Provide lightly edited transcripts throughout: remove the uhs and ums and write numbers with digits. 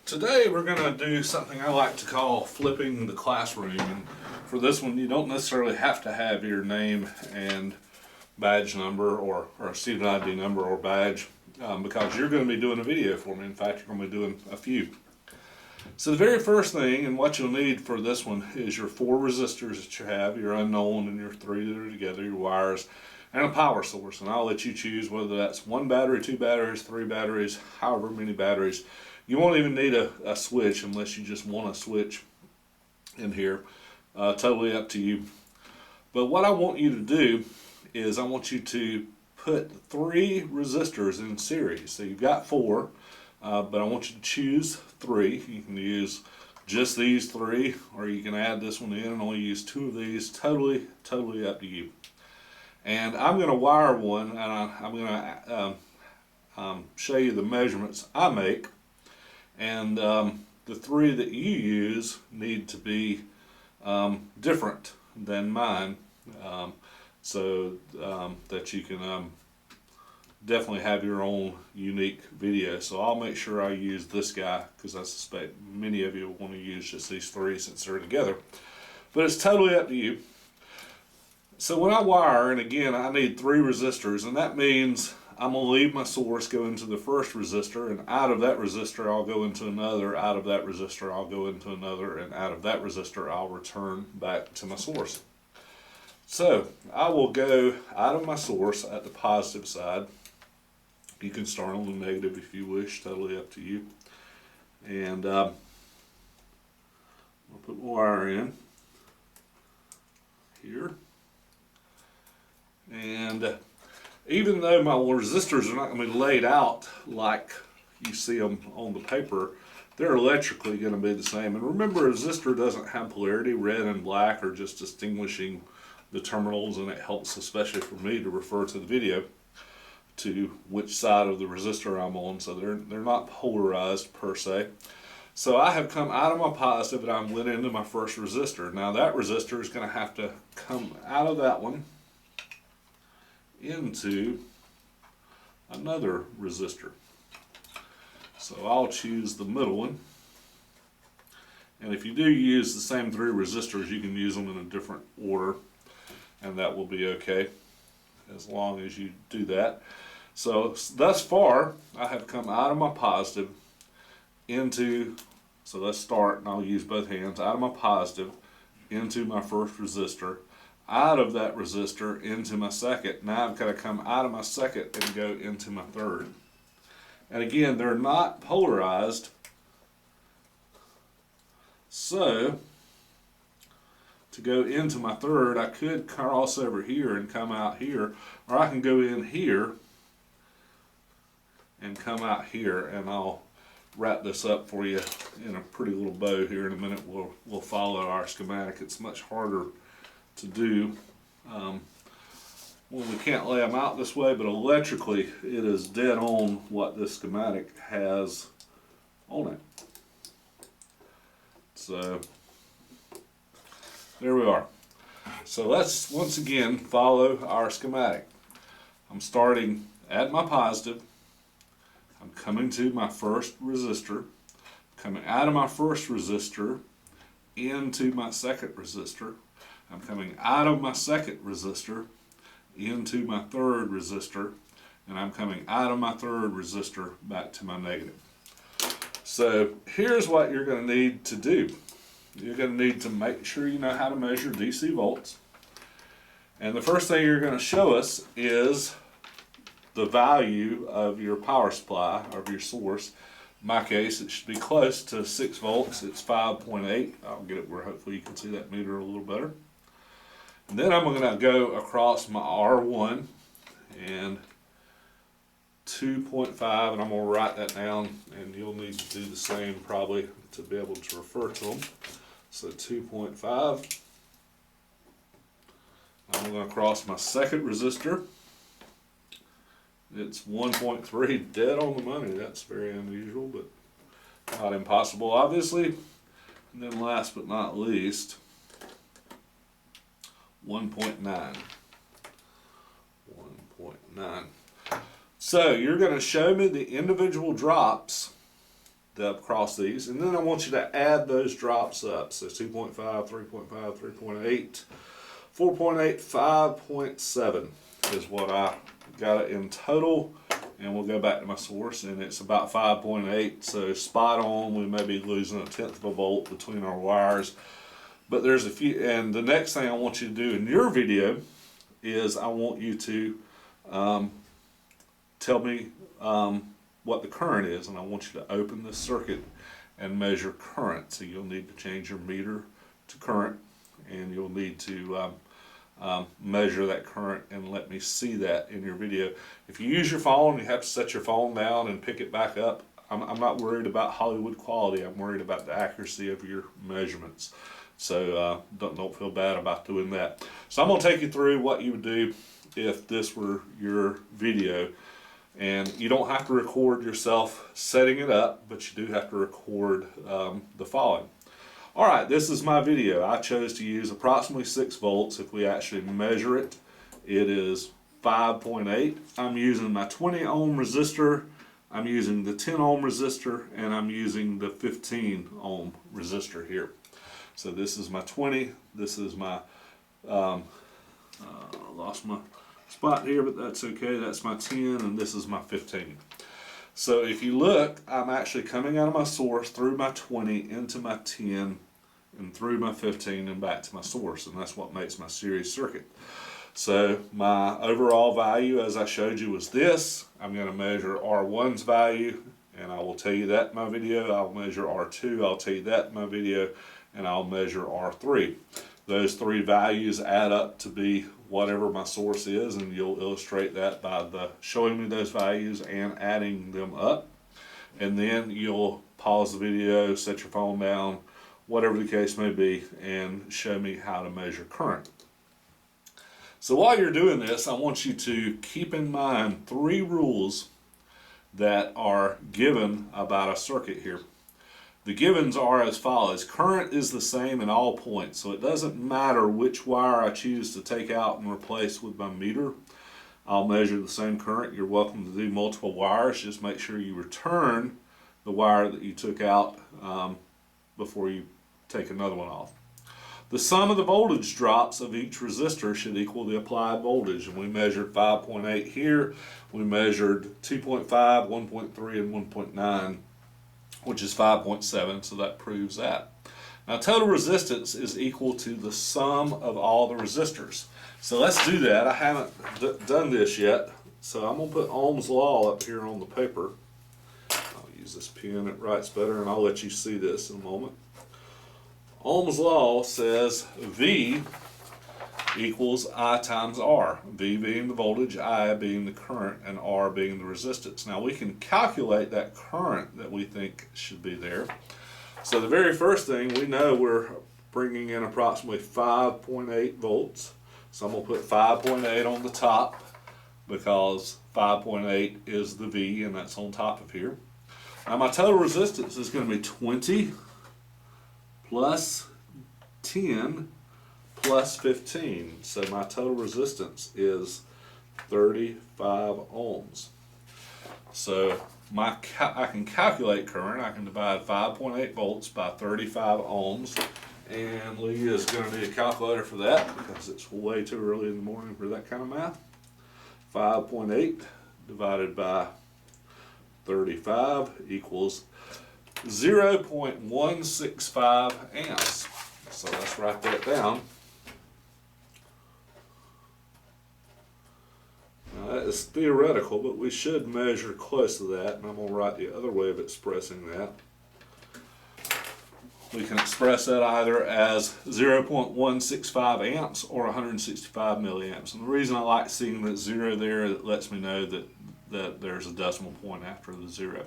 Today we're going to do something I like to call flipping the classroom, and for this one you don't necessarily have to have your name and badge number or student ID number or badge because you're going to be doing a video for me. In fact, you're going to be doing a few. So the very first thing and what you'll need for this one is your 4 resistors that you have, your unknown and your 3 that are together, your wires, and a power source. And I'll let you choose whether that's 1 battery, 2 batteries, 3 batteries, however many batteries. You won't even need a switch unless you just want a switch in here. Totally up to you. But what I want you to do is I want you to put 3 resistors in series. So you've got 4, but I want you to choose 3. You can use just these 3, or you can add this one in and only use 2 of these. Totally up to you. And I'm going to wire one, and I'm going to show you the measurements I make. And the 3 that you use need to be different than mine, so that you can definitely have your own unique video. So I'll make sure I use this guy because I suspect many of you will want to use just these 3 since they're together. But it's totally up to you. So when I wire, and again I need 3 resistors, and that means I'm going to leave my source, go into the first resistor, and out of that resistor I'll go into another, out of that resistor I'll go into another, and out of that resistor I'll return back to my source. So I will go out of my source at the positive side. You can start on the negative if you wish, totally up to you. And I'll put my wire in here. And even though my resistors are not going to be laid out like you see them on the paper, they're electrically going to be the same. And remember, a resistor doesn't have polarity. Red and black are just distinguishing the terminals, and it helps, especially for me, to refer to the video to which side of the resistor I'm on. So they're not polarized per se. So I have come out of my positive and I went into my first resistor. Now that resistor is going to have to come out of that one into another resistor. So I'll choose the middle one. And if you do use the same 3 resistors, you can use them in a different order, and that will be okay as long as you do that. So thus far I have come out of my positive into, so let's start, and I'll use both hands, out of my positive into my first resistor, out of that resistor into my second. Now I've got to come out of my second and go into my third. And again, they're not polarized. So to go into my third, I could cross over here and come out here, or I can go in here and come out here, and I'll wrap this up for you in a pretty little bow here in a minute. We'll follow our schematic. It's much harder to do when we can't lay them out this way, but electrically it is dead on what this schematic has on it. So there we are. So let's once again follow our schematic. I'm starting at my positive. I'm coming to my first resistor, coming out of my first resistor into my second resistor. I'm coming out of my second resistor into my third resistor, and I'm coming out of my third resistor back to my negative. So here's what you're going to need to do. You're going to need to make sure you know how to measure DC volts. And the first thing you're going to show us is the value of your power supply, of your source. In my case, it should be close to 6 volts. It's 5.8. I'll get it where hopefully you can see that meter a little better. And then I'm going to go across my R1 and 2.5, and I'm going to write that down, and you'll need to do the same probably to be able to refer to them. So 2.5. I'm going to cross my second resistor. It's 1.3, dead on the money. That's very unusual, but not impossible, obviously. And then last but not least, 1.9. 1.9. So you're going to show me the individual drops across these, and then I want you to add those drops up. So 2.5, 3.5, 3.8, 4.8, 5.7 is what I got it in total. And we'll go back to my source, and it's about 5.8, so spot on. We may be losing 1/10 of a volt between our wires, but there's a few. And the next thing I want you to do in your video is I want you to tell me what the current is, and I want you to open the circuit and measure current. So you'll need to change your meter to current, and you'll need to measure that current and let me see that in your video. If you use your phone, you have to set your phone down and pick it back up. I'm not worried about Hollywood quality. I'm worried about the accuracy of your measurements. So don't feel bad about doing that. So I'm going to take you through what you would do if this were your video. And you don't have to record yourself setting it up, but you do have to record the following. Alright, this is my video. I chose to use approximately 6 volts. If we actually measure it, it is 5.8. I'm using my 20 ohm resistor, I'm using the 10 ohm resistor, and I'm using the 15 ohm resistor here. So this is my 20, this is my, lost my spot here, but that's okay. That's my 10, and this is my 15. So if you look, I'm actually coming out of my source through my 20 into my 10 and through my 15 and back to my source, and that's what makes my series circuit. So my overall value, as I showed you, was this. I'm going to measure R1's value, and I will tell you that in my video. I'll measure R2, I'll tell you that in my video, and I'll measure R3. Those three values add up to be whatever my source is, and you'll illustrate that by showing me those values and adding them up. And then you'll pause the video, set your phone down, whatever the case may be, and show me how to measure current. So while you're doing this, I want you to keep in mind 3 rules that are given about a circuit here. The givens are as follows. Current is the same in all points, so it doesn't matter which wire I choose to take out and replace with my meter. I'll measure the same current. You're welcome to do multiple wires. Just make sure you return the wire that you took out before you take another one off. The sum of the voltage drops of each resistor should equal the applied voltage, and we measured 5.8 here. We measured 2.5, 1.3, and 1.9. which is 5.7, so that proves that. Now total resistance is equal to the sum of all the resistors. So let's do that. I haven't done this yet, so I'm going to put Ohm's law up here on the paper. I'll use this pen, it writes better, and I'll let you see this in a moment. Ohm's law says V equals I times R. V being the voltage, I being the current, and R being the resistance. Now we can calculate that current that we think should be there. So the very first thing, we know we're bringing in approximately 5.8 volts. So I'm going to put 5.8 on the top because 5.8 is the V, and that's on top of here. Now my total resistance is going to be 20 plus 10 plus 15, so my total resistance is 35 ohms. So I can calculate current. I can divide 5.8 volts by 35 ohms, and Leah is going to need a calculator for that because it's way too early in the morning for that kind of math. 5.8 divided by 35 equals 0.165 amps. So let's write that down. Now that is theoretical, but we should measure close to that, and I'm going to write the other way of expressing that. We can express that either as 0.165 amps or 165 milliamps. And the reason I like seeing that 0 there, it lets me know that there's a decimal point after the 0.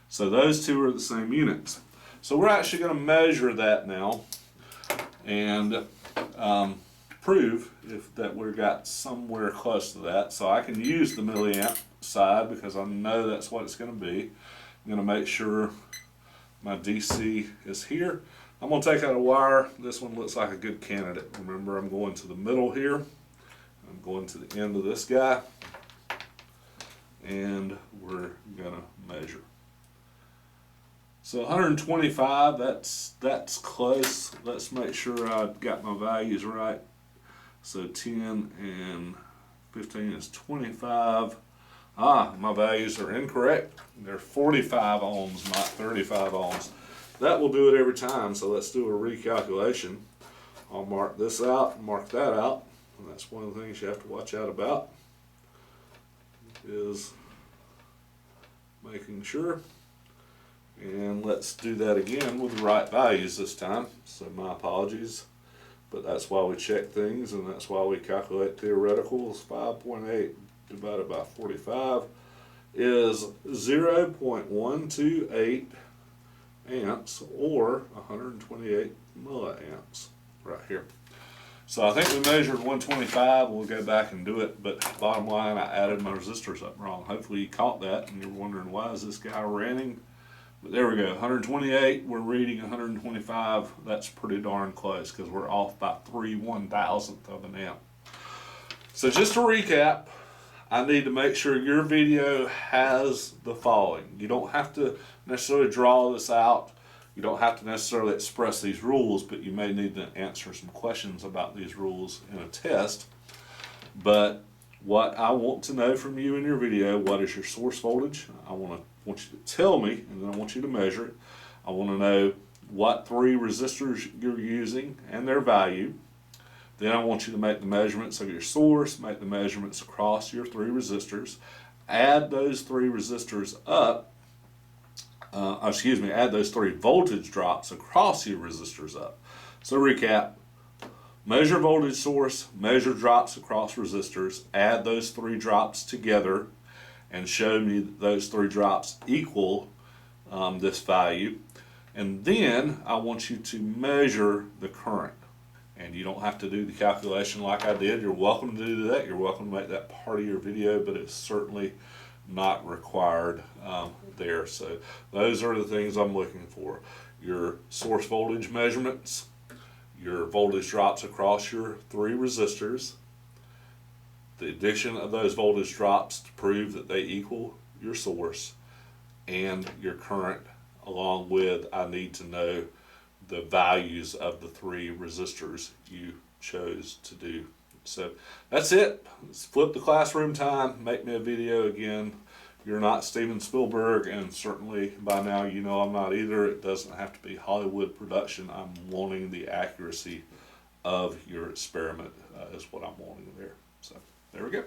So those two are the same units. So we're actually going to measure that now and prove that we've got somewhere close to that. So I can use the milliamp side because I know that's what it's going to be. I'm going to make sure my DC is here. I'm going to take out a wire. This one looks like a good candidate. Remember, I'm going to the middle here. I'm going to the end of this guy, and we're going to measure. So 125, that's close. Let's make sure I got my values right. So 10 and 15 is 25. My values are incorrect. They're 45 ohms, not 35 ohms. That will do it every time, so let's do a recalculation. I'll mark this out, mark that out, and that's one of the things you have to watch out about, is making sure. And let's do that again with the right values this time. So my apologies, but that's why we check things, and that's why we calculate theoreticals. 5.8 divided by 45 is 0.128 amps, or 128 milliamps right here. So I think we measured 125. We'll go back and do it, but bottom line, I added my resistors up wrong. Hopefully you caught that and you're wondering, why is this guy ranting? But there we go, 128, we're reading 125. That's pretty darn close, because we're off by 3/1000th of an amp. So just to recap, I need to make sure your video has the following. You don't have to necessarily draw this out. You don't have to necessarily express these rules, but you may need to answer some questions about these rules in a test. But what I want to know from you in your video, what is your source voltage? I want you to tell me, and then I want you to measure it. I want to know what 3 resistors you're using and their value. Then I want you to make the measurements of your source, make the measurements across your 3 resistors, add those 3 resistors up, add those 3 voltage drops across your resistors up. So recap, measure voltage source, measure drops across resistors, add those 3 drops together, and show me that those 3 drops equal this value. And then I want you to measure the current. And you don't have to do the calculation like I did. You're welcome to do that. You're welcome to make that part of your video, but it's certainly not required there. So those are the things I'm looking for. Your source voltage measurements, your voltage drops across your 3 resistors, the addition of those voltage drops to prove that they equal your source, and your current, along with, I need to know the values of the 3 resistors you chose to do. So that's it. Let's flip the classroom time, make me a video again. You're not Steven Spielberg, and certainly by now you know I'm not either. It doesn't have to be Hollywood production. I'm wanting the accuracy of your experiment is what I'm wanting there. So there we go.